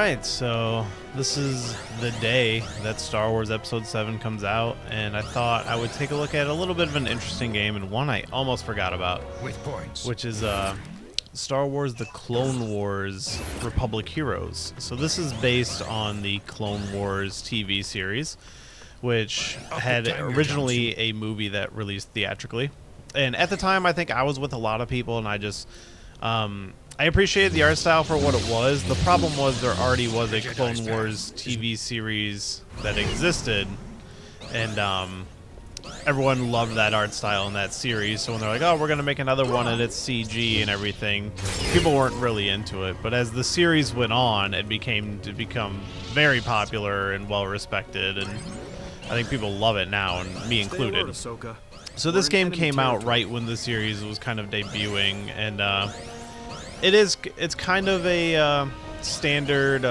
Alright, so this is the day that Star Wars Episode VII comes out, and I thought I would take a look at a little bit of an interesting game, and one I almost forgot about, with points, which is Star Wars The Clone Wars Republic Heroes. So this is based on the Clone Wars TV series, which had originally a movie that released theatrically. And at the time, I think I was with a lot of people, and I just... I appreciated the art style for what it was. The problem was there already was a Clone Wars TV series that existed, and everyone loved that art style in that series. So when they're like, oh, we're going to make another one and it's CG and everything, people weren't really into it. But as the series went on, it became very popular and well-respected, and I think people love it now, and me included. So this game came out right when the series was kind of debuting, and it's kind of a standard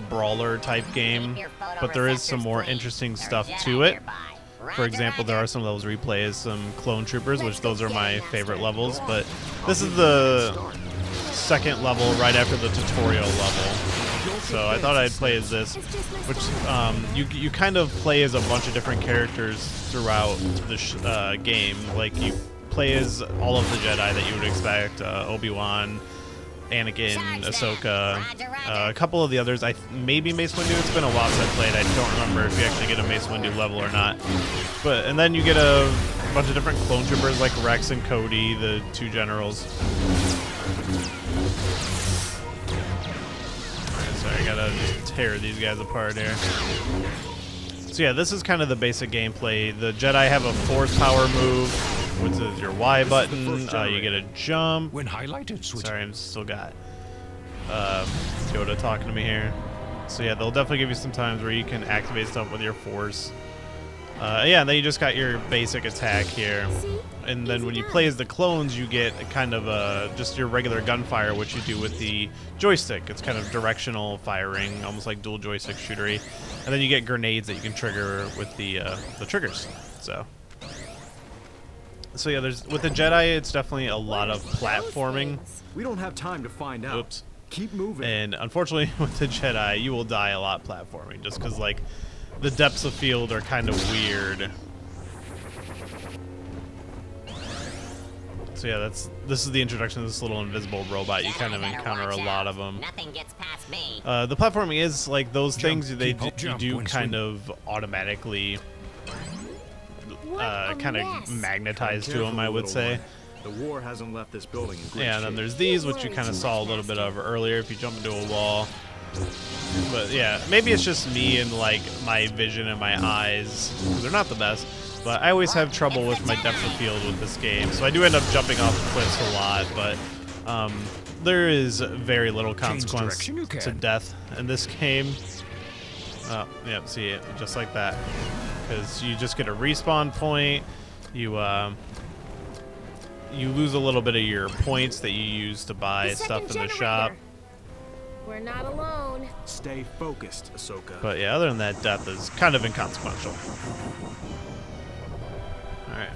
brawler type game, but there is some more interesting stuff to it. For example, there are some levels where you play as some clone troopers, which those are my favorite levels, but this is the second level right after the tutorial level. So I thought I'd play as this, which you kind of play as a bunch of different characters throughout the game. Like, you play as all of the Jedi that you would expect, Obi-Wan, Anakin, Ahsoka, a couple of the others. Maybe Mace Windu. It's been a while since I played. I don't remember if you actually get a Mace Windu level or not. And then you get a bunch of different clone troopers like Rex and Cody, the two generals. Sorry, I gotta just tear these guys apart here. So yeah, this is kind of the basic gameplay. The Jedi have a force power move, which is your Y button. You get a jump. When highlighted, sorry, I'm still got Yoda talking to me here. So yeah, they'll definitely give you some times where you can activate stuff with your force. Yeah, and then you just got your basic attack here. And then when you play as the clones, you get kind of just your regular gunfire, which you do with the joystick. It's kind of directional firing, almost like dual joystick shootery. And then you get grenades that you can trigger with the triggers. So yeah, with the Jedi, it's definitely a lot of platforming. We don't have time to find out. Oops. Keep moving. And unfortunately, with the Jedi, you will die a lot platforming, just because like the depths of field are kind of weird. So yeah, this is the introduction of this little invisible robot. You kind of encounter a lot of them. Nothing gets past me. The platforming is like those things you do kind of automatically kind of magnetize to them, I would say. The war hasn't left this building in great Yeah, and then there's these, which you kind of saw a little bit of earlier if you jump into a wall. But yeah, maybe it's just me and like my vision and my eyes, because they're not the best. But I always have trouble with my depth of field with this game, so I do end up jumping off cliffs a lot. But there is very little consequence to death in this game. Oh, yeah, see it just like that. Because you just get a respawn point, you lose a little bit of your points that you use to buy stuff in the shop. We're not alone. Stay focused, Ahsoka. But yeah, other than that, death is kind of inconsequential. Alright.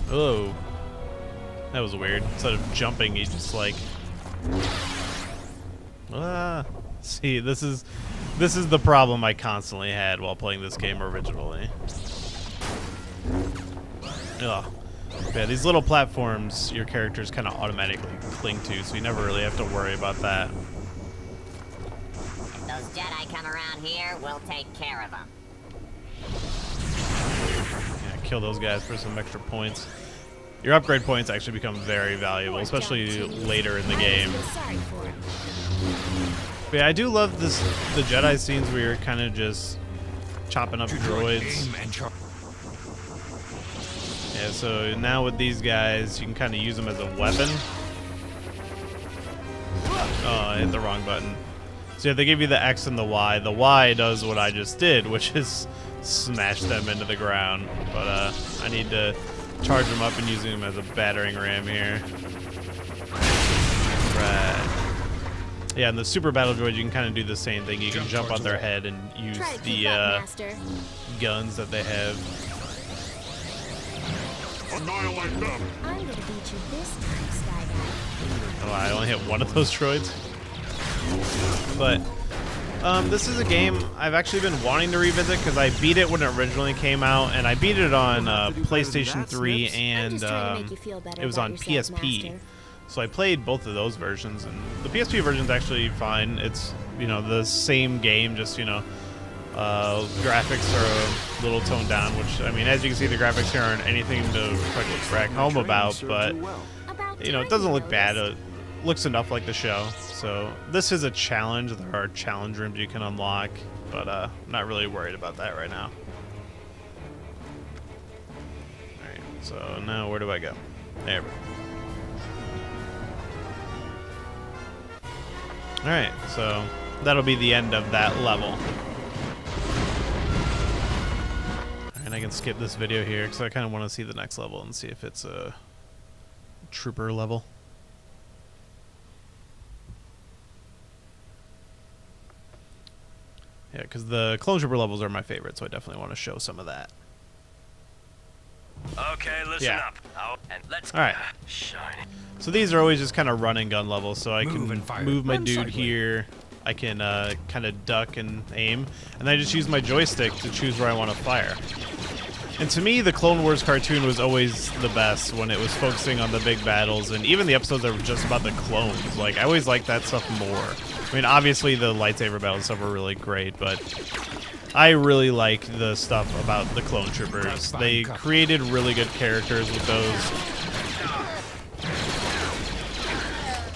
Oh. That was weird. Instead of jumping, he just like... See, this is the problem I constantly had while playing this game originally. Ugh. Yeah, these little platforms your characters kind of automatically cling to, so you never really have to worry about that. If those Jedi come around here, we'll take care of them. Yeah, kill those guys for some extra points. Your upgrade points actually become very valuable, especially later in the game. But yeah, I do love the Jedi scenes where you're kind of just chopping up droids. Yeah, so now with these guys, you can kind of use them as a weapon. Oh, I hit the wrong button. So yeah, they give you the X and the Y. The Y does what I just did, which is smash them into the ground. But I need to charge them up and use them as a battering ram here. Right. Yeah, and the super battle droid, you can kind of do the same thing. You can jump on their head and use the guns that they have. Annihilate them. I'm gonna beat you this time, Sky Guy. Oh, I only hit one of those droids. But this is a game I've actually been wanting to revisit because I beat it when it originally came out, and I beat it on PlayStation 3 and it was on PSP. So I played both of those versions, and the PSP version is actually fine. It's, you know, the same game, just, you know, graphics are a little toned down, which, I mean, as you can see, the graphics here aren't anything to brag home about, but, you know, it doesn't look bad. It looks enough like the show. So this is a challenge. There are challenge rooms you can unlock, but I'm not really worried about that right now. Alright, so now where do I go? There we go. Alright, so that'll be the end of that level. And I can skip this video here because I kind of want to see the next level and see if it's a trooper level. Yeah, because the clone trooper levels are my favorite, so I definitely want to show some of that. Okay, listen up. And let's All right. shine. So these are always just kind of run and gun levels, so I can move my dude here. I can kind of duck and aim, and I just use my joystick to choose where I want to fire. And to me, the Clone Wars cartoon was always the best when it was focusing on the big battles, and even the episodes that were just about the clones. Like, I always liked that stuff more. I mean, obviously the lightsaber battle stuff were really great, but I really like the stuff about the clone troopers. They created really good characters with those.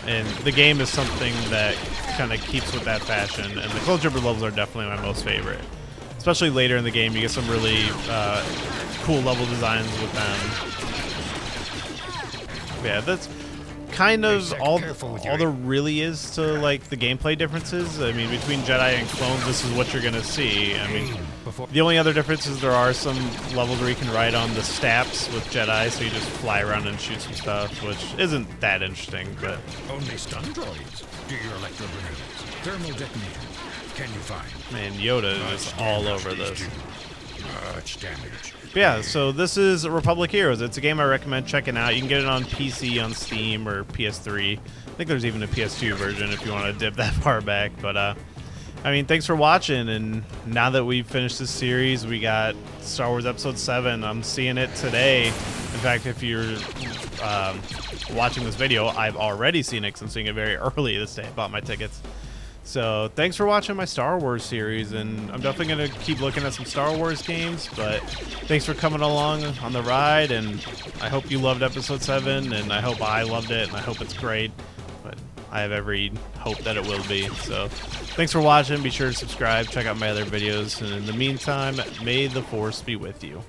And the game is something that kind of keeps with that fashion, and the clone trooper levels are definitely my most favorite. Especially later in the game, you get some really cool level designs with them. Yeah, that's kind of all there really is to, like, the gameplay differences. I mean, between Jedi and clones, this is what you're gonna see. I mean, the only other difference is there are some levels where you can ride on the staps with Jedi, so you just fly around and shoot some stuff, which isn't that interesting, but Only stun droids. Do your electro grenades. Thermal detonator. Can you find? man, Yoda is all over this. Much damage. But yeah, so this is Republic Heroes. It's a game I recommend checking out. You can get it on PC, on Steam, or PS3. I think there's even a PS2 version if you want to dip that far back. But I mean, thanks for watching. And now that we've finished this series, we got Star Wars Episode VII. I'm seeing it today. In fact, if you're watching this video, I've already seen it because I'm seeing it very early this day. I bought my tickets. So thanks for watching my Star Wars series, and I'm definitely going to keep looking at some Star Wars games, but thanks for coming along on the ride, and I hope you loved Episode 7, and I hope I loved it, and I hope it's great, but I have every hope that it will be. So thanks for watching. Be sure to subscribe, check out my other videos, and in the meantime, may the Force be with you.